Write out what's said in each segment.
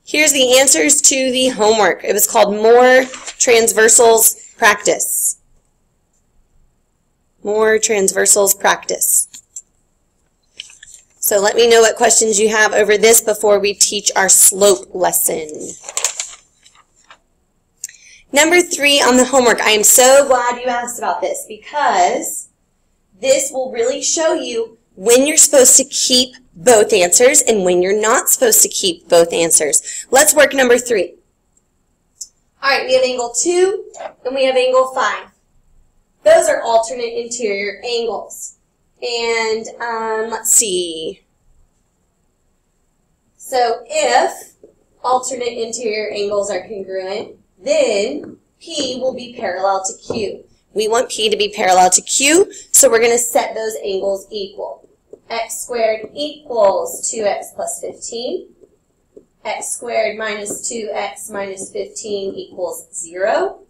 Here's the answers to the homework. It was called More Transversals Practice. More Transversals Practice. So let me know what questions you have over this before we teach our slope lesson. Number 3 on the homework. I am so glad you asked about this because this will really show you when you're supposed to keep both answers and when you're not supposed to keep both answers. Let's work number 3. All right, we have angle 2 and we have angle 5. Those are alternate interior angles. And let's see. So if alternate interior angles are congruent, then P will be parallel to Q. We want P to be parallel to Q, so we're going to set those angles equal. X squared equals 2x plus 15. X squared minus 2x minus 15 equals 0.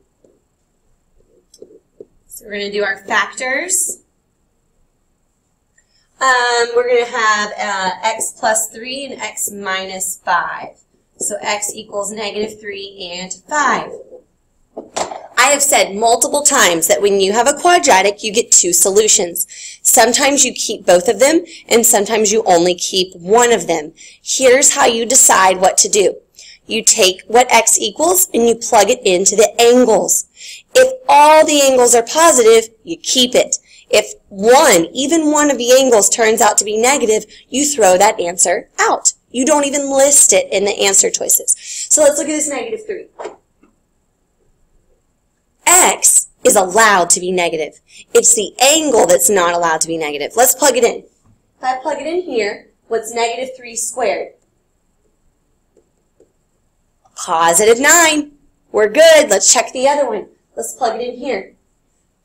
So we're going to do our factors. We're going to have x plus 3 and x minus 5. So x equals negative 3 and 5. I have said multiple times that when you have a quadratic, you get 2 solutions. Sometimes you keep both of them, and sometimes you only keep one of them. Here's how you decide what to do. You take what x equals and you plug it into the angles. If all the angles are positive, you keep it. If even one of the angles turns out to be negative, you throw that answer out. You don't even list it in the answer choices. So let's look at this negative 3. X is allowed to be negative. It's the angle that's not allowed to be negative. Let's plug it in. If I plug it in here, what's negative 3 squared? Positive 9. We're good. Let's check the other one. Let's plug it in here.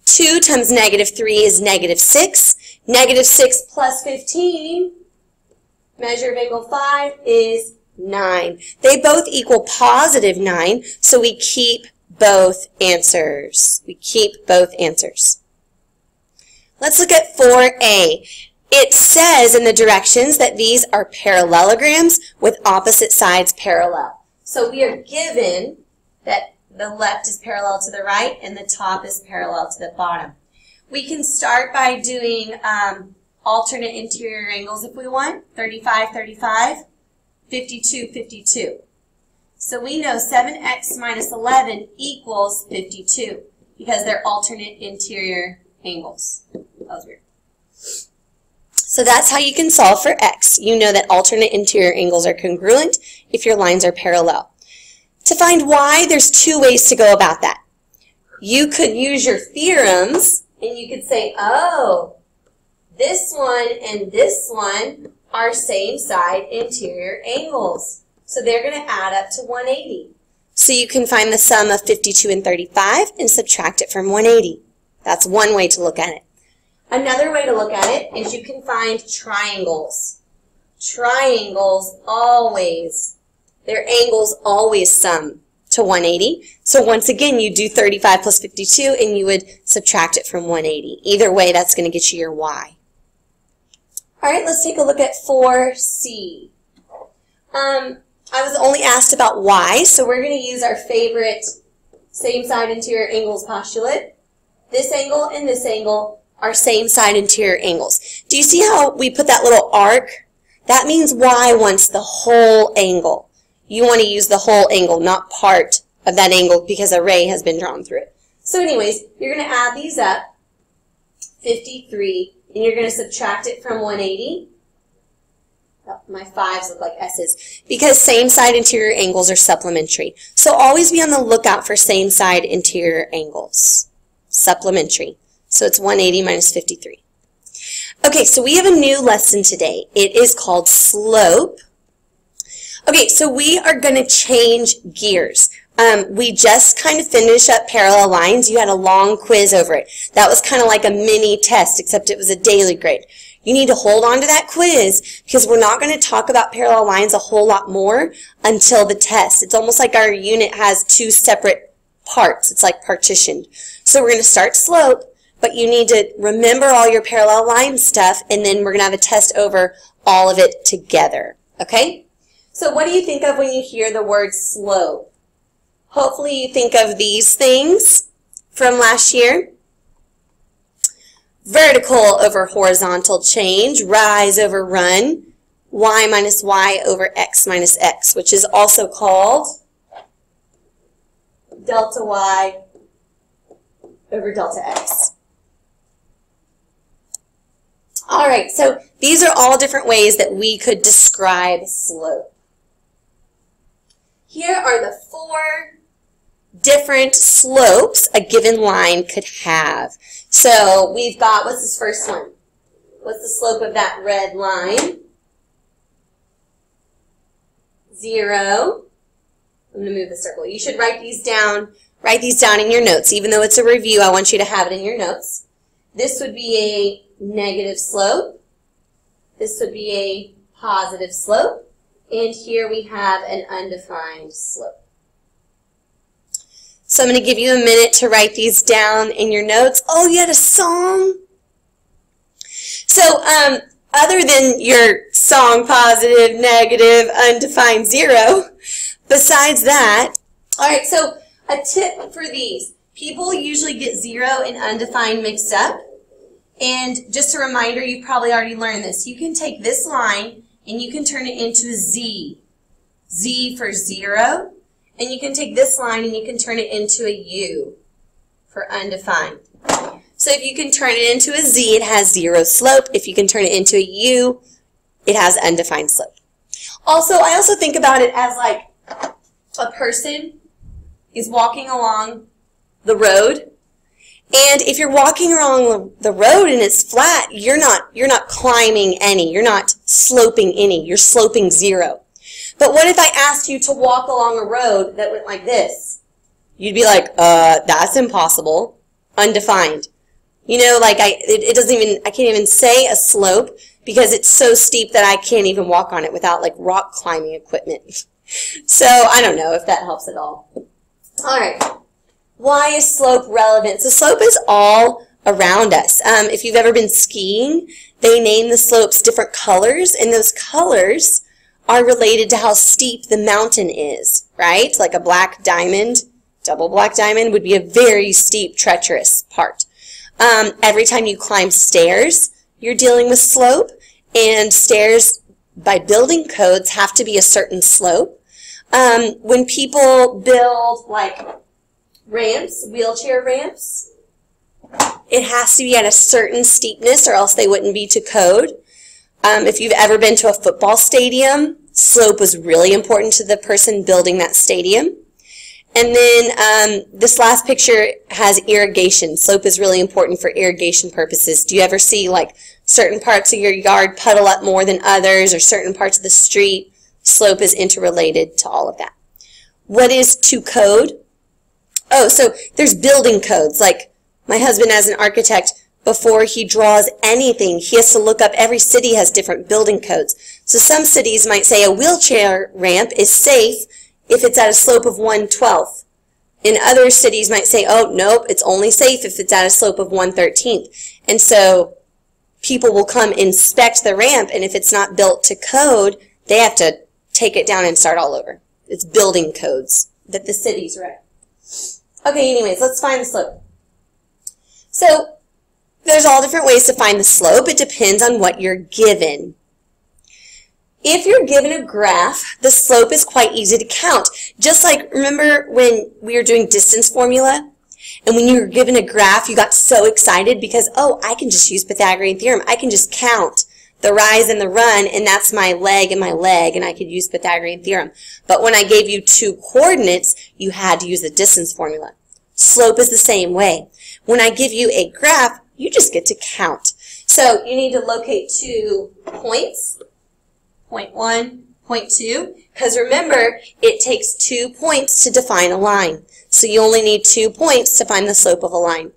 2 times negative 3 is negative 6. Negative 6 plus 15, measure of angle 5, is 9. They both equal positive 9, so we keep both answers. We keep both answers. Let's look at 4a. It says in the directions that these are parallelograms with opposite sides parallel. So we are given that the left is parallel to the right and the top is parallel to the bottom. We can start by doing alternate interior angles if we want. 35, 35, 52, 52. So we know 7x minus 11 equals 52 because they're alternate interior angles. That was weird. So that's how you can solve for x. You know that alternate interior angles are congruent if your lines are parallel. To find y, there's 2 ways to go about that. You could use your theorems and you could say, oh, this one and this one are same side interior angles. So they're going to add up to 180. So you can find the sum of 52 and 35 and subtract it from 180. That's one way to look at it. Another way to look at it is you can find triangles. Triangles always, their angles always sum to 180. So once again, you do 35 plus 52 and you would subtract it from 180. Either way, that's going to get you your y. All right, let's take a look at 4c. I was only asked about y, so we're going to use our favorite same side interior angles postulate. This angle and this angle are same side interior angles. Do you see how we put that little arc? That means y wants the whole angle. You want to use the whole angle, not part of that angle because a ray has been drawn through it. So anyways, you're going to add these up, 53, and you're going to subtract it from 180. Oh, my 5s look like S's. Because same side interior angles are supplementary. So always be on the lookout for same side interior angles. Supplementary. So it's 180 minus 53. Okay, so we have a new lesson today. It is called slope. Okay, so we are going to change gears. We just kind of finished up parallel lines. You had a long quiz over it. That was kind of like a mini test, except it was a daily grade. You need to hold on to that quiz because we're not going to talk about parallel lines a whole lot more until the test. It's almost like our unit has 2 separate parts. It's like partitioned. So we're going to start slope, but you need to remember all your parallel line stuff, and then we're going to have a test over all of it together. Okay? So what do you think of when you hear the word slope? Hopefully you think of these things from last year. Vertical over horizontal change, rise over run, y minus y over x minus x, which is also called delta y over delta x. All right, so these are all different ways that we could describe slope. Here are the 4 different slopes a given line could have. So we've got, what's this first one? What's the slope of that red line? 0. I'm going to move the circle. You should write these down in your notes. Even though it's a review, I want you to have it in your notes. This would be a negative slope. This would be a positive slope. And here we have an undefined slope. So I'm going to give you a minute to write these down in your notes. Oh, you had a song? So other than your song, positive, negative, undefined, 0, besides that, all right, so a tip for these. People usually get 0 and undefined mixed up. And just a reminder, you probably already learned this. You can take this line and you can turn it into a Z. Z for 0. And you can take this line and you can turn it into a U for undefined. So if you can turn it into a Z, it has 0 slope. If you can turn it into a U, it has undefined slope. Also, I also think about it as like a person is walking along the road. And if you're walking along the road and it's flat, you're not climbing any. You're not sloping any. You're sloping 0. But what if I asked you to walk along a road that went like this? You'd be like, that's impossible. Undefined. You know, like I can't even say a slope because it's so steep that I can't even walk on it without like rock climbing equipment. So I don't know if that helps at all. All right. Why is slope relevant? So slope is all around us. If you've ever been skiing, they name the slopes different colors, and those colors are related to how steep the mountain is, right? Like a black diamond, double black diamond would be a very steep, treacherous part. Every time you climb stairs, you're dealing with slope, and stairs by building codes have to be a certain slope. When people build like ramps, wheelchair ramps, it has to be at a certain steepness or else they wouldn't be to code. If you've ever been to a football stadium, slope was really important to the person building that stadium. And then this last picture has irrigation. Slope is really important for irrigation purposes. Do you ever see like certain parts of your yard puddle up more than others or certain parts of the street? Slope is interrelated to all of that. What is to code? Oh, so there's building codes. Like my husband as an architect, before he draws anything, he has to look up, every city has different building codes. So some cities might say a wheelchair ramp is safe if it's at a slope of 1/12. In other cities might say, oh, nope, it's only safe if it's at a slope of 1/13. And so people will come inspect the ramp, and if it's not built to code, they have to take it down and start all over. It's building codes that the cities write. Okay, anyways, let's find the slope. So there's all different ways to find the slope. It depends on what you're given. If you're given a graph, the slope is quite easy to count. Just like, remember when we were doing distance formula? And when you were given a graph, you got so excited because, oh, I can just use Pythagorean theorem. I can just count the rise and the run, and that's my leg and my leg, and I could use Pythagorean theorem. But when I gave you 2 coordinates, you had to use the distance formula. Slope is the same way. When I give you a graph, you just get to count. So you need to locate 2 points, point 1, point 2, because remember, it takes 2 points to define a line. So you only need 2 points to find the slope of a line.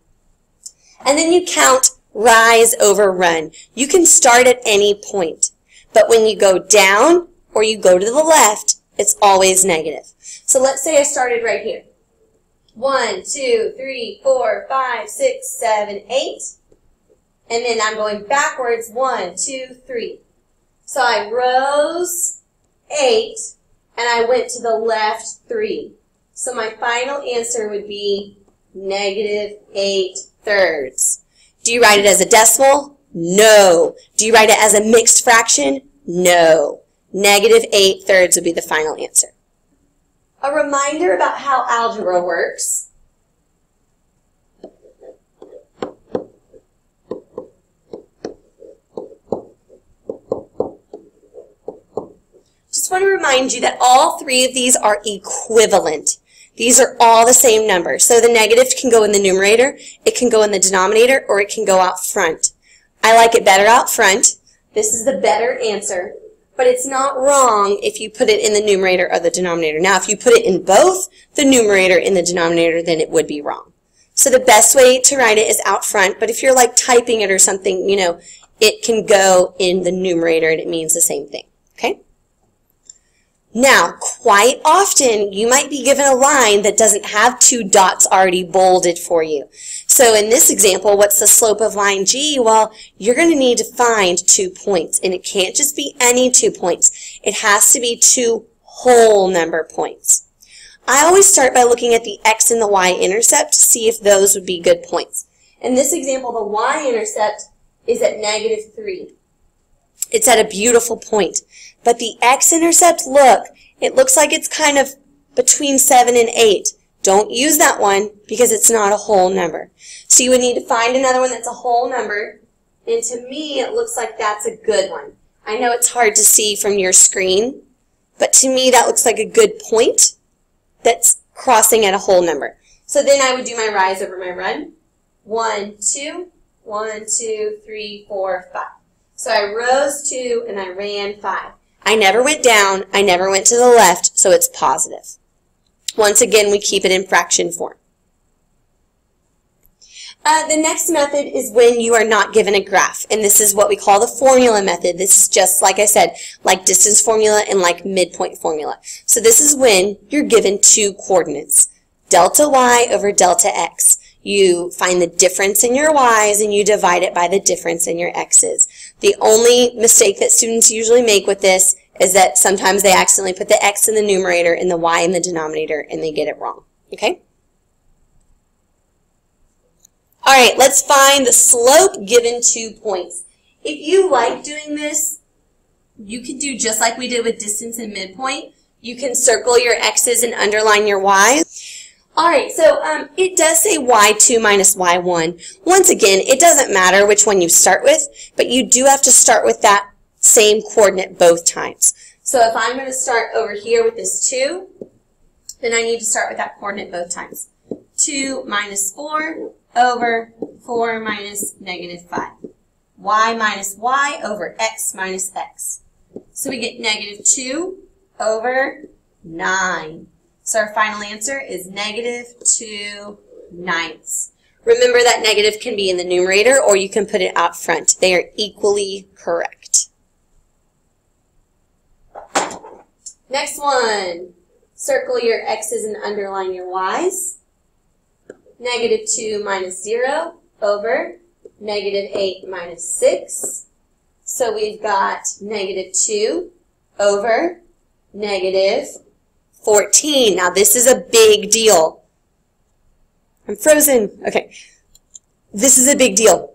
And then you count rise over run. You can start at any point, but when you go down or you go to the left, it's always negative. So let's say I started right here. 1, 2, 3, 4, 5, 6, 7, 8. And then I'm going backwards, 1, 2, 3. So I rose 8, and I went to the left 3. So my final answer would be negative 8/3. Do you write it as a decimal? No. Do you write it as a mixed fraction? No. Negative 8/3 would be the final answer. A reminder about how algebra works. Just want to remind you that all three of these are equivalent. These are all the same number. So the negative can go in the numerator, it can go in the denominator, or it can go out front. I like it better out front. This is the better answer. But it's not wrong if you put it in the numerator or the denominator. Now, if you put it in both the numerator and the denominator, then it would be wrong. So the best way to write it is out front. But if you're like typing it or something, you know, it can go in the numerator and it means the same thing. Okay? Now, quite often, you might be given a line that doesn't have 2 dots already bolded for you. So in this example, what's the slope of line G? Well, you're going to need to find 2 points, and it can't just be any 2 points. It has to be 2 whole number points. I always start by looking at the x and the y-intercept to see if those would be good points. In this example, the y-intercept is at negative 3. It's at a beautiful point. But the x-intercept, look, it looks like it's kind of between 7 and 8. Don't use that one because it's not a whole number. So you would need to find another one that's a whole number. And to me, it looks like that's a good one. I know it's hard to see from your screen, but to me, that looks like a good point that's crossing at a whole number. So then I would do my rise over my run. 1, 2, 1, 2, 3, 4, 5. So I rose 2 and I ran 5. I never went down, I never went to the left, so it's positive. Once again, we keep it in fraction form. The next method is when you are not given a graph, and this is what we call the formula method. This is just, like I said, like distance formula and like midpoint formula. So this is when you're given 2 coordinates, delta y over delta x. You find the difference in your y's and you divide it by the difference in your x's. The only mistake that students usually make with this is that sometimes they accidentally put the x in the numerator and the y in the denominator and they get it wrong. Okay? All right, let's find the slope given 2 points. If you like doing this, you can do just like we did with distance and midpoint. You can circle your x's and underline your y's. All right, so it does say y2 minus y1. Once again, it doesn't matter which one you start with, but you do have to start with that same coordinate both times. So if I'm going to start over here with this 2, then I need to start with that coordinate both times. 2 minus 4 over 4 minus negative 5. Y minus y over x minus x. So we get negative 2 over 9. So our final answer is negative 2/9. Remember that negative can be in the numerator or you can put it out front. They are equally correct. Next one. Circle your x's and underline your y's. Negative 2 minus 0 over negative 8 minus 6. So we've got negative 2 over negative 14. Now this is a big deal. I'm frozen. Okay. This is a big deal.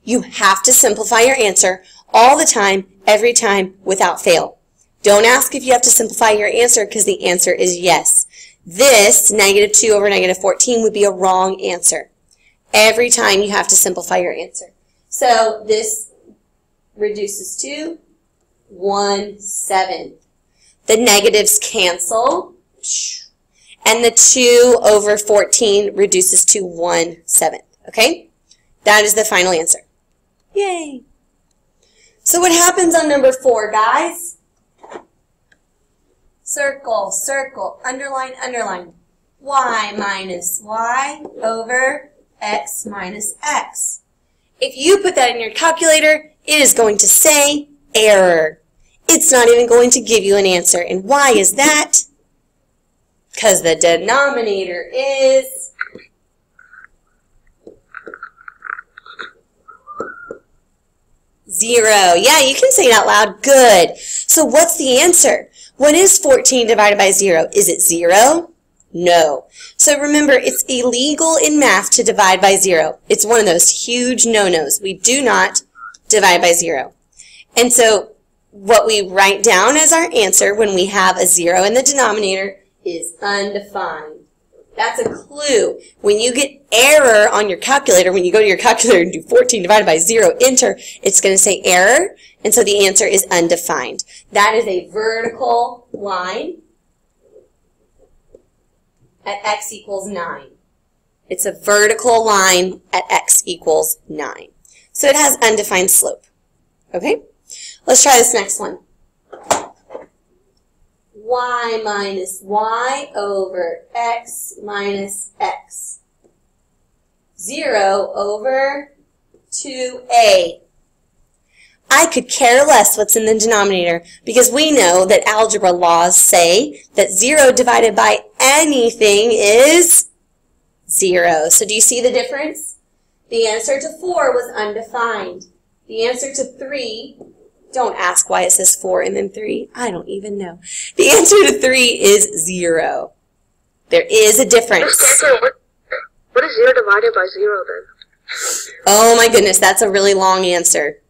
You have to simplify your answer all the time, every time, without fail. Don't ask if you have to simplify your answer because the answer is yes. This, negative 2 over negative 14, would be a wrong answer. Every time you have to simplify your answer. So this reduces to 1/7. The negatives cancel, and the 2 over 14 reduces to 1/7. Okay? That is the final answer. Yay! So what happens on number 4, guys? Circle, circle, underline, underline. Y minus y over x minus x. If you put that in your calculator, it is going to say error. It's not even going to give you an answer. And why is that? Because the denominator is 0. Yeah, you can say it out loud. Good. So what's the answer? What is 14 divided by 0? Is it 0? No. So remember, it's illegal in math to divide by 0. It's one of those huge no-nos. We do not divide by 0. And so what we write down as our answer when we have a 0 in the denominator is undefined. That's a clue. When you get error on your calculator, when you go to your calculator and do 14 divided by 0, enter, it's going to say error, and so the answer is undefined. That is a vertical line at x equals 9. It's a vertical line at x equals 9. So it has undefined slope. Okay? Let's try this next one. Y minus y over x minus x. 0 over 2a. I could care less what's in the denominator because we know that algebra laws say that 0 divided by anything is 0. So do you see the difference? The answer to 4 was undefined. The answer to 3, don't ask why it says 4 and then 3. I don't even know. The answer to 3 is 0. There is a difference. What is 0 divided by 0 then? Oh my goodness, that's a really long answer.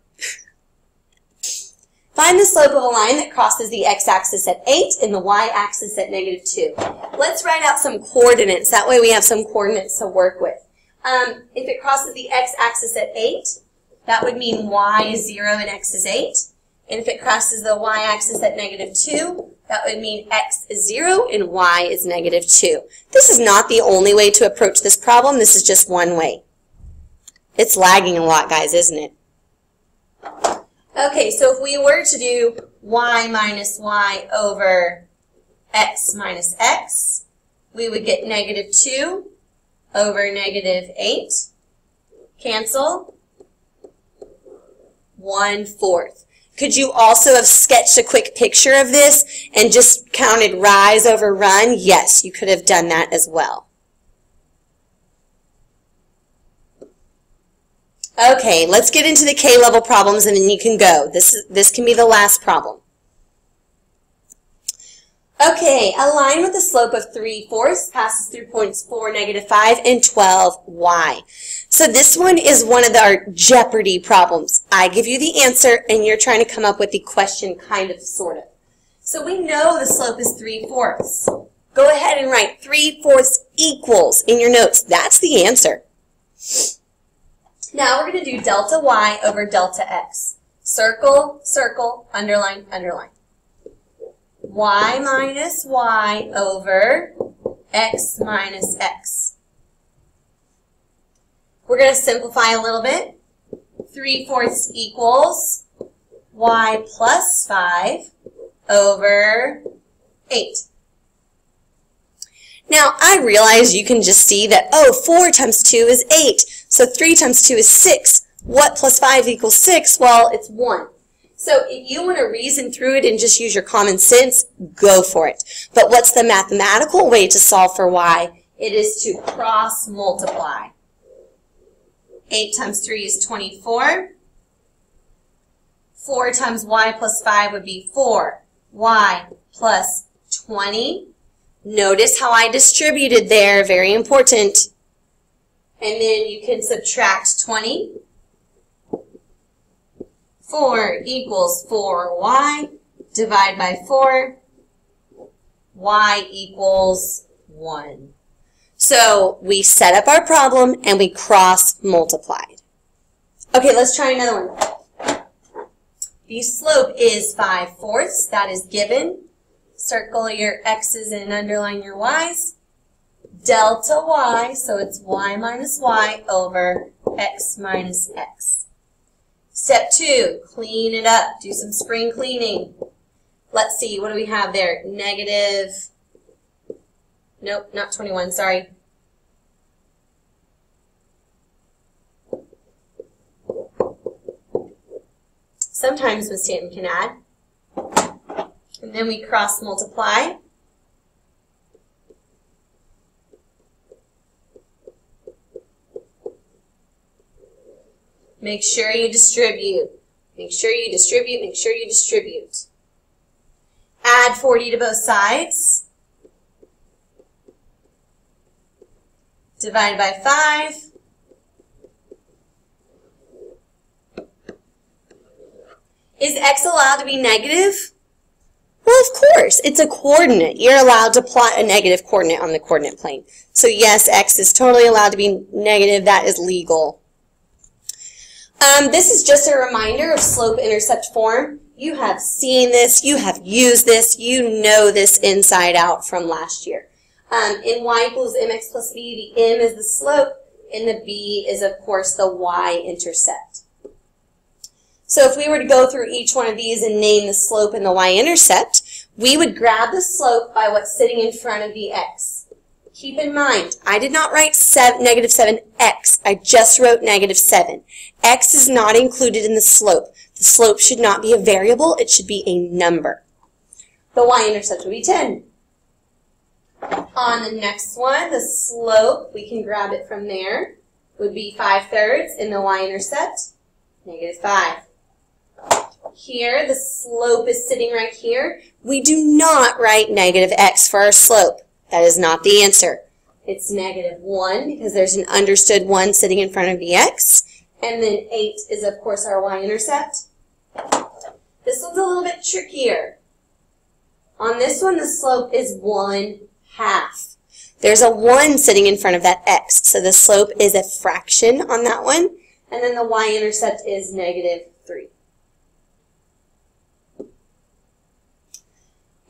Find the slope of a line that crosses the x-axis at 8 and the y-axis at -2. Let's write out some coordinates. That way we have some coordinates to work with. If it crosses the x-axis at 8, that would mean y is 0 and x is 8. And if it crosses the y-axis at -2, that would mean x is 0 and y is -2. This is not the only way to approach this problem. This is just one way. It's lagging a lot, guys, isn't it? Okay, so if we were to do y minus y over x minus x, we would get -2 over -8. Cancel. 1/4. Could you also have sketched a quick picture of this and just counted rise over run? Yes, you could have done that as well. Okay, let's get into the K-level problems and then you can go. This can be the last problem. Okay, a line with a slope of 3/4 passes through points 4, -5, and 12, y. So this one is one of our Jeopardy problems. I give you the answer and you're trying to come up with the question, kind of, sort of. So we know the slope is 3/4. Go ahead and write 3/4 equals in your notes. That's the answer. Now we're going to do delta y over delta x. Circle, circle, underline, underline. Y minus y over x minus x. We're going to simplify a little bit. 3/4 equals y plus 5 over 8. Now, I realize you can just see that, oh, 4 times 2 is 8. So 3 times 2 is 6. What plus 5 equals 6? Well, it's 1. So if you want to reason through it and just use your common sense, go for it. But what's the mathematical way to solve for y? It is to cross multiply. 8 times 3 is 24. 4 times y plus 5 would be 4y plus 20. Notice how I distributed there, very important. And then you can subtract 20. 4 equals 4y, divide by 4, y equals 1. So we set up our problem and we cross multiplied. Okay, let's try another one. The slope is 5/4, that is given. Circle your x's and underline your y's. Delta y, so it's y minus y over x minus x. Step 2, clean it up. Do some spring cleaning. Let's see, what do we have there? Negative, nope, not 21, sorry. Sometimes Miss Stanton can add. And then we cross multiply. Make sure you distribute. Make sure you distribute, make sure you distribute. Add 40 to both sides. Divide by 5. Is x allowed to be negative? Well, of course. It's a coordinate. You're allowed to plot a negative coordinate on the coordinate plane. So yes, x is totally allowed to be negative. That is legal. This is just a reminder of slope-intercept form. You have seen this. You have used this. You know this inside out from last year. In y equals mx plus b, the m is the slope, and the b is, of course, the y-intercept. So if we were to go through each one of these and name the slope and the y-intercept, we would grab the slope by what's sitting in front of the x. Keep in mind, I did not write negative 7x. I just wrote negative 7. X is not included in the slope. The slope should not be a variable. It should be a number. The y-intercept would be 10. On the next one, the slope, we can grab it from there, would be 5/3, and the y-intercept, negative 5. Here, the slope is sitting right here. We do not write negative x for our slope. That is not the answer. It's negative 1 because there's an understood 1 sitting in front of the x. And then 8 is, of course, our y-intercept. This one's a little bit trickier. On this one, the slope is 1/2. There's a 1 sitting in front of that x, so the slope is a fraction on that one. And then the y-intercept is negative 3.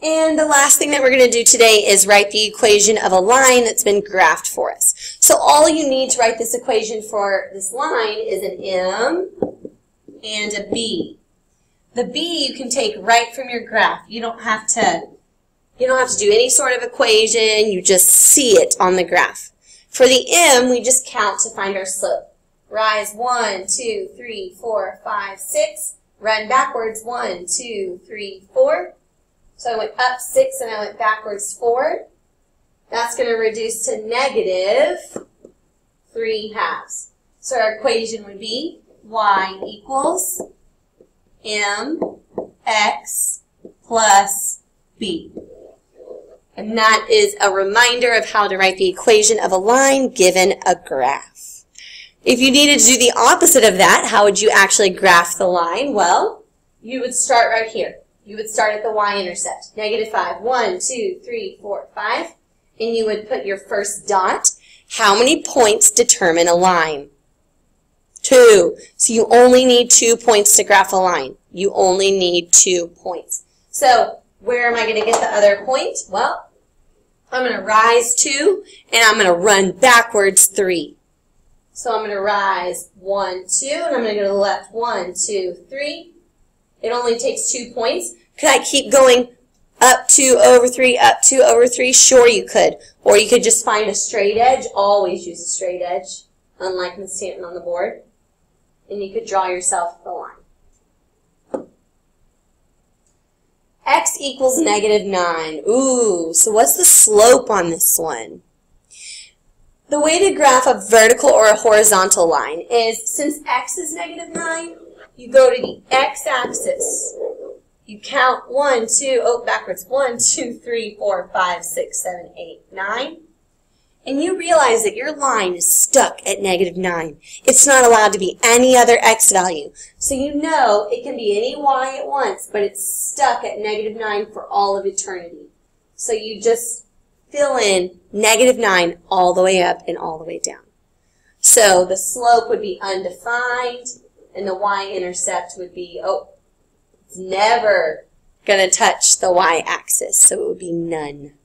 And the last thing that we're going to do today is write the equation of a line that's been graphed for us. So all you need to write this equation for this line is an M and a B. The B you can take right from your graph. You don't have to do any sort of equation. You just see it on the graph. For the M, we just count to find our slope. Rise 1, 2, 3, 4, 5, 6. Run backwards 1, 2, 3, 4. So I went up 6 and I went backwards 4. That's going to reduce to negative 3/2. So our equation would be y equals mx plus b. And that is a reminder of how to write the equation of a line given a graph. If you needed to do the opposite of that, how would you actually graph the line? Well, you would start right here. You would start at the y-intercept, negative 5, 1, 2, 3, 4, 5, and you would put your first dot. How many points determine a line? 2. So you only need 2 points to graph a line. You only need 2 points. So where am I going to get the other point? Well, I'm going to rise 2, and I'm going to run backwards 3. So I'm going to rise 1, 2, and I'm going to go to the left 1, 2, 3. It only takes 2 points. Could I keep going up 2 over 3, up 2 over 3? Sure you could. Or you could just find a straight edge. Always use a straight edge, unlike Miss Stanton on the board. And you could draw yourself the line. X equals negative 9. Ooh, so what's the slope on this one? The way to graph a vertical or a horizontal line is, since x is negative 9, you go to the x-axis. You count 1, 2, backwards, 1, 2, 3, 4, 5, 6, 7, 8, 9. And you realize that your line is stuck at negative 9. It's not allowed to be any other x value. So you know it can be any y at once, but it's stuck at negative 9 for all of eternity. So you just fill in negative 9 all the way up and all the way down. So the slope would be undefined. And the y-intercept would be, it's never going to touch the y-axis, so it would be none.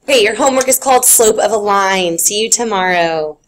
Okay, your homework is called Slope of a Line. See you tomorrow.